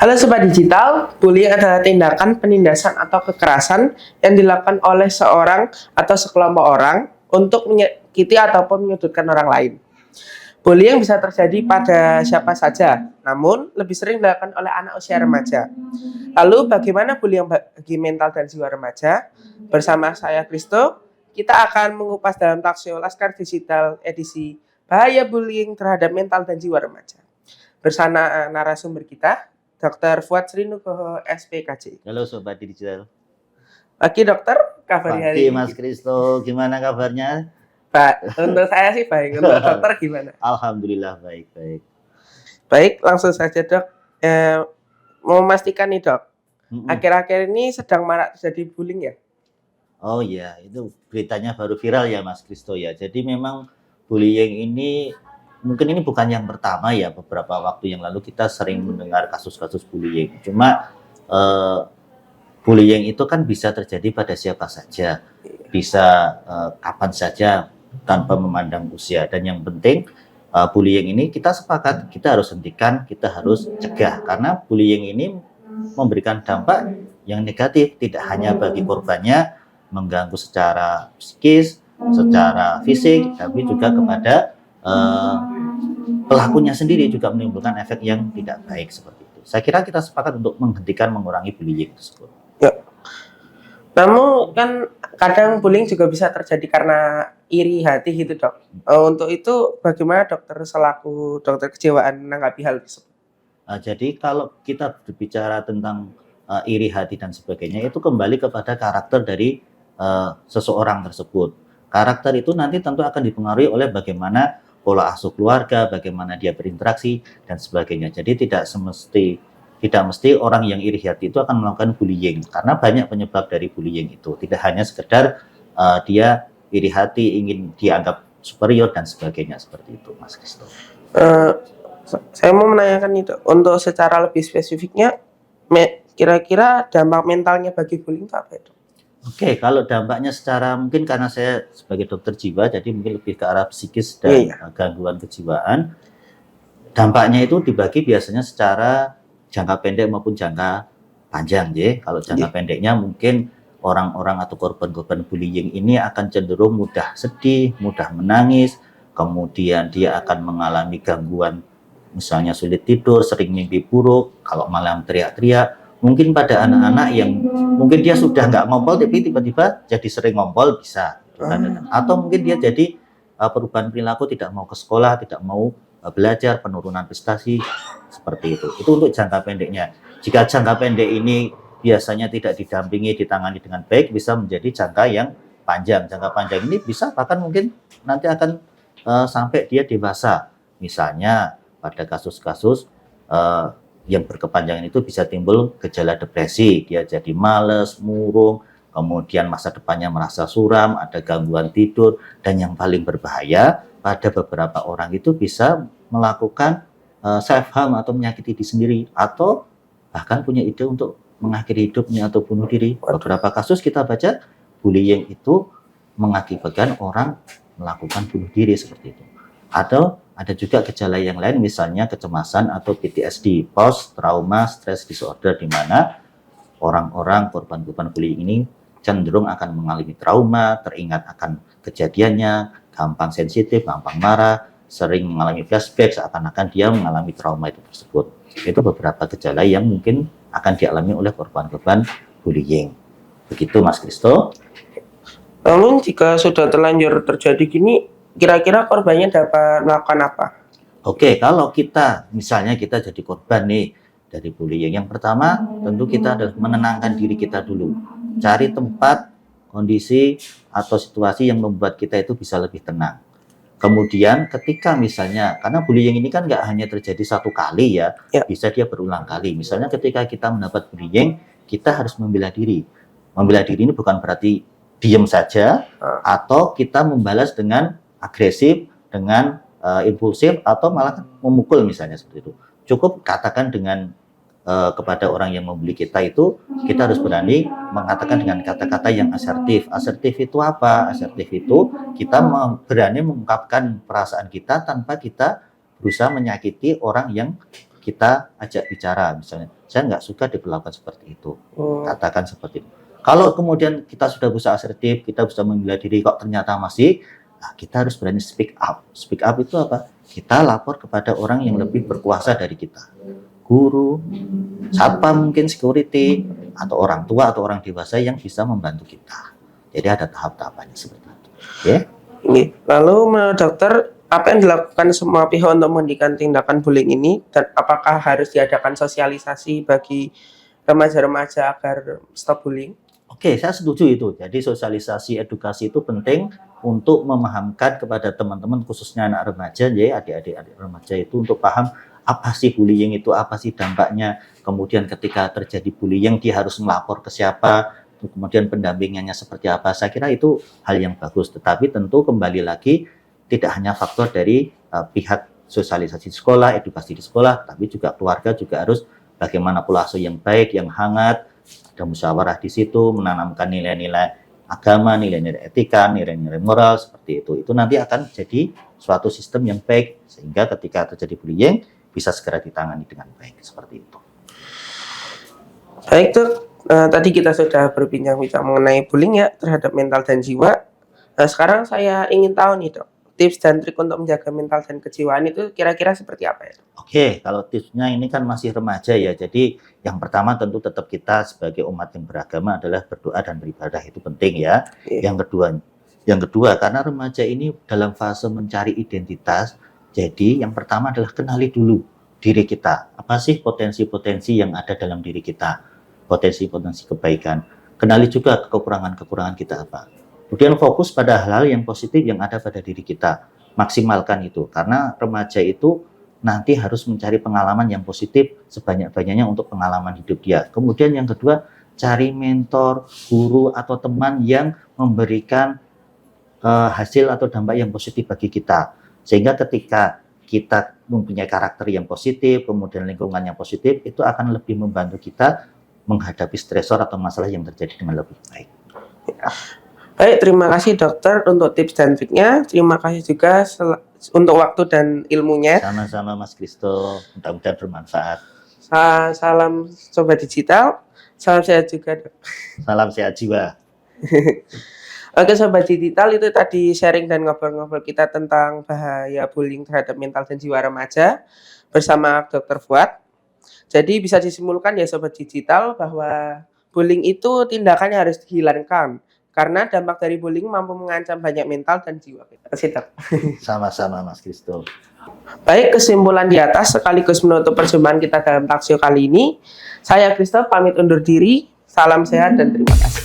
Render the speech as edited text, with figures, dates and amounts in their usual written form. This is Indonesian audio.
Halo Sobat Digital, bullying adalah tindakan penindasan atau kekerasan yang dilakukan oleh seorang atau sekelompok orang untuk menyakiti ataupun menyudutkan orang lain. Bullying bisa terjadi pada siapa saja, namun lebih sering dilakukan oleh anak usia remaja. Lalu bagaimana bullying bagi mental dan jiwa remaja? Bersama saya Kristo, kita akan mengupas dalam Talkshow Laskar Digital edisi Bahaya Bullying Terhadap Mental dan Jiwa Remaja. Bersama narasumber kita, Dr. Fuad Srinugroho, SPKJ. Halo Sobat Digital. Pagi dokter, kabarnya hari Pagi ini? Mas Kristo, gimana kabarnya? Pak, untuk saya sih baik, untuk dokter gimana? Alhamdulillah baik-baik. Baik, langsung saja dok. Mau memastikan nih dok, akhir-akhir ini sedang marak terjadi bullying ya? Oh iya, itu beritanya baru viral ya Mas Kristo ya. Jadi memang bullying ini, mungkin ini bukan yang pertama ya, beberapa waktu yang lalu kita sering mendengar kasus-kasus bullying. Cuma bullying itu kan bisa terjadi pada siapa saja, bisa kapan saja tanpa memandang usia. Dan yang penting bullying ini kita sepakat, kita harus hentikan, kita harus cegah. Karena bullying ini memberikan dampak yang negatif, tidak hanya bagi korbannya, mengganggu secara psikis, secara fisik, tapi juga kepada pelakunya sendiri juga menimbulkan efek yang tidak baik seperti itu. Saya kira kita sepakat untuk menghentikan, mengurangi bullying tersebut. Ya. Namun kan kadang bullying juga bisa terjadi karena iri hati gitu dok. Untuk itu bagaimana dokter selaku dokter kejiwaan menanggapi hal tersebut? Jadi kalau kita berbicara tentang iri hati dan sebagainya, itu kembali kepada karakter dari seseorang tersebut. Karakter itu nanti tentu akan dipengaruhi oleh bagaimana pola asuh keluarga, bagaimana dia berinteraksi dan sebagainya. Jadi tidak mesti orang yang iri hati itu akan melakukan bullying, karena banyak penyebab dari bullying itu. Tidak hanya sekedar dia iri hati ingin dianggap superior dan sebagainya, seperti itu Mas Kristo. Saya mau menanyakan itu untuk secara lebih spesifiknya, kira-kira dampak mentalnya bagi bullying itu apa itu? Oke, kalau dampaknya secara, mungkin karena saya sebagai dokter jiwa, jadi mungkin lebih ke arah psikis dan gangguan kejiwaan. Dampaknya itu dibagi biasanya secara jangka pendek maupun jangka panjang, ya. Kalau jangka pendeknya mungkin orang-orang atau korban-korban bullying ini akan cenderung mudah sedih, mudah menangis, kemudian dia akan mengalami gangguan, misalnya sulit tidur, sering mimpi buruk, kalau malam teriak-teriak. Mungkin pada anak-anak yang mungkin dia sudah nggak ngompol tapi tiba-tiba jadi sering ngompol bisa. Atau mungkin dia jadi perubahan perilaku, tidak mau ke sekolah, tidak mau belajar, penurunan prestasi, seperti itu. Itu untuk jangka pendeknya. Jika jangka pendek ini biasanya tidak didampingi, ditangani dengan baik, bisa menjadi jangka yang panjang. Jangka panjang ini bisa bahkan mungkin nanti akan sampai dia dewasa. Misalnya pada kasus-kasus yang berkepanjangan itu bisa timbul gejala depresi, dia jadi males, murung, kemudian masa depannya merasa suram, ada gangguan tidur, dan yang paling berbahaya pada beberapa orang itu bisa melakukan self-harm atau menyakiti diri sendiri, atau bahkan punya ide untuk mengakhiri hidupnya atau bunuh diri. Beberapa kasus kita baca bullying itu mengakibatkan orang melakukan bunuh diri seperti itu. Atau ada juga gejala yang lain, misalnya kecemasan atau PTSD, post trauma stress disorder, di mana orang-orang korban-korban bullying ini cenderung akan mengalami trauma, teringat akan kejadiannya, gampang sensitif, gampang marah, sering mengalami flashback seakan-akan dia mengalami trauma itu tersebut. Itu beberapa gejala yang mungkin akan dialami oleh korban-korban bullying. Begitu Mas Kristo. Namun jika sudah terlanjur terjadi gini, kira-kira korbannya dapat melakukan apa? Oke, kalau kita misalnya kita jadi korban nih dari bullying, yang pertama tentu kita adalah menenangkan diri kita dulu. Cari tempat, kondisi atau situasi yang membuat kita itu bisa lebih tenang. Kemudian ketika misalnya, karena bullying ini kan nggak hanya terjadi satu kali ya, bisa dia berulang kali. Misalnya ketika kita mendapat bullying, kita harus membela diri. Membela diri ini bukan berarti diem saja atau kita membalas dengan agresif, dengan impulsif, atau malah memukul misalnya seperti itu. Cukup katakan dengan kepada orang yang membuli kita itu, kita harus berani mengatakan dengan kata-kata yang asertif. Asertif itu apa? Asertif itu kita berani mengungkapkan perasaan kita tanpa kita berusaha menyakiti orang yang kita ajak bicara, misalnya, saya nggak suka diperlakukan seperti itu, Oh. katakan seperti itu. Kalau kemudian kita sudah bisa asertif, kita bisa membela diri, kok ternyata masih, nah kita harus berani speak up. Speak up itu apa? Kita lapor kepada orang yang lebih berkuasa dari kita. Guru, satpam mungkin security, atau orang tua atau orang dewasa yang bisa membantu kita. Jadi ada tahap-tahapannya seperti itu. Ya. Lalu menurut dokter, apa yang dilakukan semua pihak untuk menghentikan tindakan bullying ini, dan apakah harus diadakan sosialisasi bagi remaja-remaja agar stop bullying? Oke, saya setuju itu. Jadi sosialisasi edukasi itu penting untuk memahamkan kepada teman-teman, khususnya anak remaja, ya adik-adik remaja itu untuk paham apa sih bullying itu, apa sih dampaknya. Kemudian ketika terjadi bullying, dia harus melapor ke siapa, kemudian pendampingannya seperti apa. Saya kira itu hal yang bagus. Tetapi tentu kembali lagi tidak hanya faktor dari pihak sosialisasi di sekolah, edukasi di sekolah, tapi juga keluarga juga harus bagaimana pola asuh yang baik, yang hangat, ada musyawarah di situ, menanamkan nilai-nilai agama, nilai-nilai etika, nilai-nilai moral seperti itu. Itu nanti akan jadi suatu sistem yang baik sehingga ketika terjadi bullying bisa segera ditangani dengan baik seperti itu. Baik Dok, tadi kita sudah berbincang-bincang mengenai bullying ya terhadap mental dan jiwa. Sekarang saya ingin tahu nih Dok, tips dan trik untuk menjaga mental dan kejiwaan itu kira-kira seperti apa ya? Oke, kalau tipsnya ini kan masih remaja ya, jadi yang pertama tentu tetap kita sebagai umat yang beragama adalah berdoa dan beribadah, itu penting ya. Iya. Yang kedua karena remaja ini dalam fase mencari identitas, jadi yang pertama adalah kenali dulu diri kita. Apa sih potensi-potensi yang ada dalam diri kita, potensi-potensi kebaikan. Kenali juga kekurangan-kekurangan kita apa. Kemudian fokus pada hal-hal yang positif yang ada pada diri kita. Maksimalkan itu, karena remaja itu nanti harus mencari pengalaman yang positif sebanyak-banyaknya untuk pengalaman hidup dia. Kemudian yang kedua, cari mentor, guru, atau teman yang memberikan hasil atau dampak yang positif bagi kita. Sehingga ketika kita mempunyai karakter yang positif, kemudian lingkungan yang positif, itu akan lebih membantu kita menghadapi stresor atau masalah yang terjadi dengan lebih baik. Baik, terima kasih dokter untuk tips dan triknya. Terima kasih juga untuk waktu dan ilmunya. Sama-sama Mas Kristo, mudah-mudahan bermanfaat. Salam Sobat Digital, salam sehat juga Dok. Salam sehat jiwa. Oke Sobat Digital, itu tadi sharing dan ngobrol-ngobrol kita tentang bahaya bullying terhadap mental dan jiwa remaja bersama Dr. Fuad. Jadi bisa disimpulkan ya Sobat Digital bahwa bullying itu tindakannya harus dihilangkan karena dampak dari bullying mampu mengancam banyak mental dan jiwa. Terima kasih Dok. Sama-sama Mas Kristo. Baik, kesimpulan di atas sekaligus menutup perjumpaan kita dalam talkshow kali ini. Saya Kristo pamit undur diri. Salam sehat dan terima kasih.